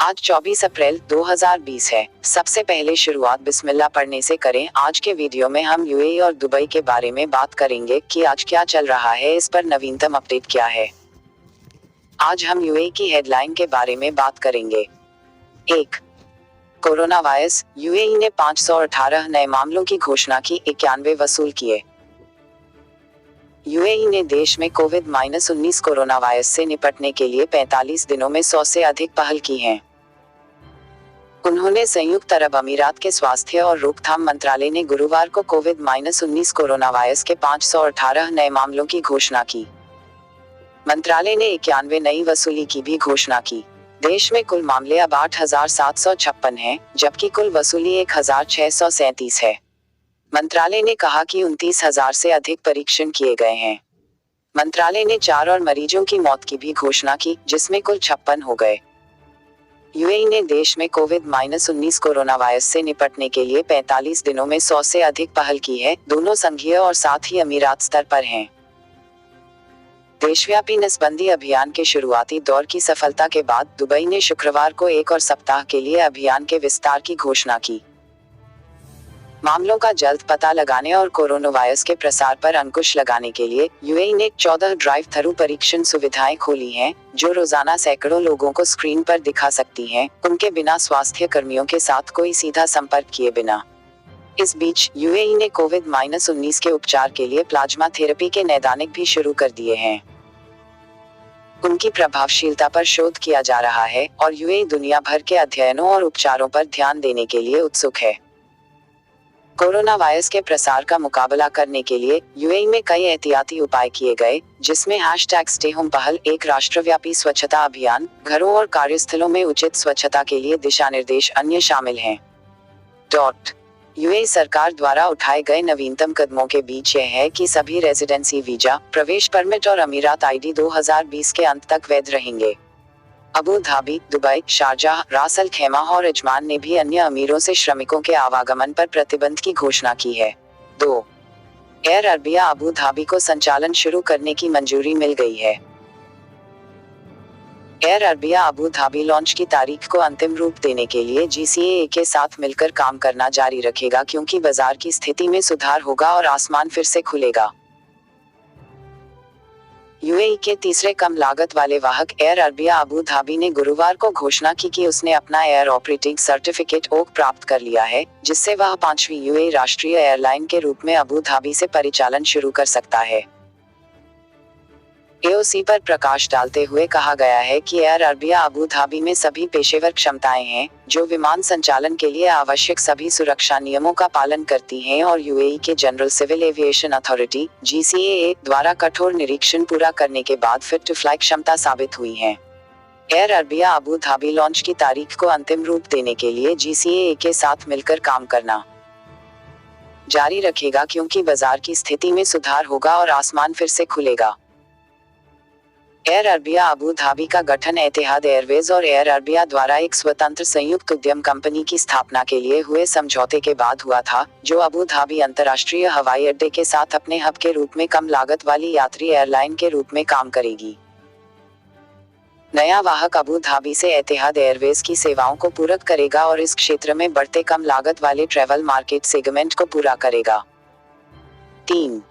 आज 24 अप्रैल 2020 है। सबसे पहले शुरुआत बिस्मिल्लाह पढ़ने से करें। आज के वीडियो में हम यूएई और दुबई के बारे में बात करेंगे कि आज क्या चल रहा है, इस पर नवीनतम अपडेट क्या है। आज हम यूएई की हेडलाइन के बारे में बात करेंगे। 1. कोरोना वायरस, यूएई ने 518 नए मामलों की घोषणा की, 91 वसूल किए। यूएई ने देश में कोविड-19 कोरोना वायरस से निपटने के लिए 45 दिनों में 100 से अधिक पहल की हैं। उन्होंने संयुक्त अरब अमीरात के स्वास्थ्य और रोकथाम मंत्रालय ने गुरुवार को कोविड-19 कोरोना वायरस के 518 नए मामलों की घोषणा की। मंत्रालय ने 91 नई वसूली की भी घोषणा की। देश में कुल मामले अब 8,756 हैं, जबकि कुल वसूली 1,637 है। मंत्रालय ने कहा कि 29,000 से अधिक परीक्षण किए गए हैं। मंत्रालय ने 4 और मरीजों की मौत की भी घोषणा की, जिसमें कुल 56 हो गए। यूएई ने देश में कोविड-19 कोरोना वायरस से निपटने के लिए 45 दिनों में 100 से अधिक पहल की है, दोनों संघीय और साथ ही अमीरात स्तर पर हैं। देशव्यापी नसबंदी अभियान के शुरुआती दौर की सफलता के बाद दुबई ने शुक्रवार को एक और सप्ताह के लिए अभियान के विस्तार की घोषणा की। मामलों का जल्द पता लगाने और कोरोना वायरस के प्रसार पर अंकुश लगाने के लिए यूएई ने 14 ड्राइव थ्रू परीक्षण सुविधाएं खोली हैं, जो रोजाना सैकड़ों लोगों को स्क्रीन पर दिखा सकती हैं, उनके बिना स्वास्थ्य कर्मियों के साथ कोई सीधा संपर्क किए बिना। इस बीच यूएई ने कोविड-19 के उपचार के लिए प्लाज्मा थेरेपी के नैदानिक भी शुरू कर दिए हैं। उनकी प्रभावशीलता पर शोध किया जा रहा है और यूएई दुनिया भर के अध्ययनों और उपचारों पर ध्यान देने के लिए उत्सुक है। कोरोना वायरस के प्रसार का मुकाबला करने के लिए यूएई में कई एहतियाती उपाय किए गए, जिसमें #स्टे होम पहल, एक राष्ट्रव्यापी स्वच्छता अभियान, घरों और कार्यस्थलों में उचित स्वच्छता के लिए दिशा निर्देश अन्य शामिल हैं। यूएई सरकार द्वारा उठाए गए नवीनतम कदमों के बीच यह है कि सभी रेजिडेंसी वीजा, प्रवेश परमिट और अमीरात आईडी 2020 के अंत तक वैध रहेंगे। अबू धाबी, दुबई, शारजाह, रास अल खैमा और अजमान ने भी अन्य अमीरों से श्रमिकों के आवागमन पर प्रतिबंध की घोषणा की है। 2. एयर अरबिया अबू धाबी को संचालन शुरू करने की मंजूरी मिल गई है। Air Arabia Abu Dhabi launch की तारीख को अंतिम रूप देने के लिए जीसीए के साथ मिलकर काम करना जारी रखेगा, क्योंकि बाजार की स्थिति में सुधार होगा और आसमान फिर से खुलेगा। यूएई के तीसरे कम लागत वाले वाहक एयर अरबिया अबू धाबी ने गुरुवार को घोषणा की कि उसने अपना एयर ऑपरेटिंग सर्टिफिकेट ओक प्राप्त कर लिया है, जिससे वह 5वीं यूएई राष्ट्रीय एयरलाइन के रूप में अबू धाबी से परिचालन शुरू कर सकता है। एओसी पर प्रकाश डालते हुए कहा गया है कि एयर अरबिया अबू धाबी में सभी पेशेवर क्षमताएं हैं, जो विमान संचालन के लिए आवश्यक सभी सुरक्षा नियमों का पालन करती हैं और यूएई के जनरल सिविल एविएशन अथॉरिटी (जीसीएए) द्वारा कठोर निरीक्षण पूरा करने के बाद फिट टू फ्लाई क्षमता साबित हुई हैं। Air Arabia Abu Dhabi launch की तारीख को अंतिम रूप देने के लिए जीसीएए के साथ मिलकर काम करना जारी रखेगा, क्योंकि बाजार की स्थिति में सुधार होगा और आसमान फिर से खुलेगा। एयर अरबिया अबू धाबी का गठन एतिहाद एयरवेज और एयर अरबिया द्वारा एक स्वतंत्र संयुक्त उद्यम कंपनी की स्थापना के लिए हुए समझौते के बाद हुआ था, जो अबू धाबी अंतर्राष्ट्रीय हवाई अड्डे के साथ अपने हब के रूप में कम लागत वाली यात्री एयरलाइन के रूप में काम करेगी। नया वाहक अबू धाबी से एतिहाद एयरवेज की सेवाओं को पूरक करेगा और इस क्षेत्र में बढ़ते कम लागत वाले ट्रैवल मार्केट सेगमेंट को पूरा करेगा। 3.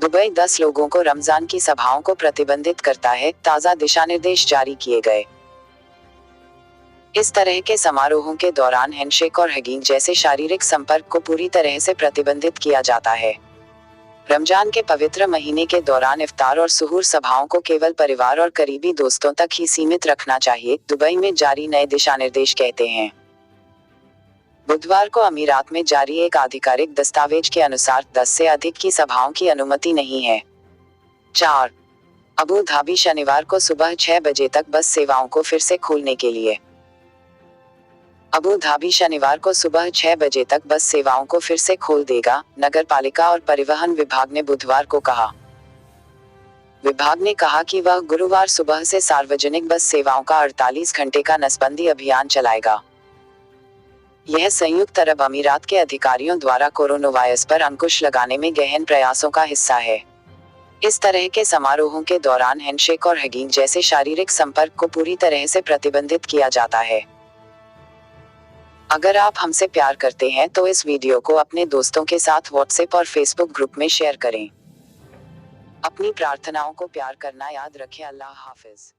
दुबई 10 लोगों को रमजान की सभाओं को प्रतिबंधित करता है, ताज़ा दिशानिर्देश जारी किए गए। इस तरह के समारोहों के दौरान हैंडशेक और हगिंग जैसे शारीरिक संपर्क को पूरी तरह से प्रतिबंधित किया जाता है। रमजान के पवित्र महीने के दौरान इफ्तार और सुहूर सभाओं को केवल परिवार और करीबी दोस्तों तक ही सीमित रखना चाहिए, दुबई में जारी नए दिशानिर्देश कहते हैं। बुधवार को अमीरात में जारी एक आधिकारिक दस्तावेज के अनुसार 10 से अधिक की सभाओं की अनुमति नहीं है। 4. अबू धाबी शनिवार को सुबह 6 बजे तक बस सेवाओं को फिर से खोलने के लिए। अबू धाबी शनिवार को सुबह 6 बजे तक बस सेवाओं को फिर से खोल देगा, नगरपालिका और परिवहन विभाग ने बुधवार को कहा। विभाग ने कहा कि वह गुरुवार सुबह से सार्वजनिक बस सेवाओं का 48 घंटे का नसबंदी अभियान चलाएगा। यह संयुक्त अरब अमीरात के अधिकारियों द्वारा कोरोना वायरस पर अंकुश लगाने में गहन प्रयासों का हिस्सा है। इस तरह के समारोहों के दौरान हैंडशेक और हगिंग जैसे शारीरिक संपर्क को पूरी तरह से प्रतिबंधित किया जाता है। अगर आप हमसे प्यार करते हैं तो इस वीडियो को अपने दोस्तों के साथ व्हाट्सएप और फेसबुक ग्रुप में शेयर करें। अपनी प्रार्थनाओं को प्यार करना याद रखें। अल्लाह हाफिज।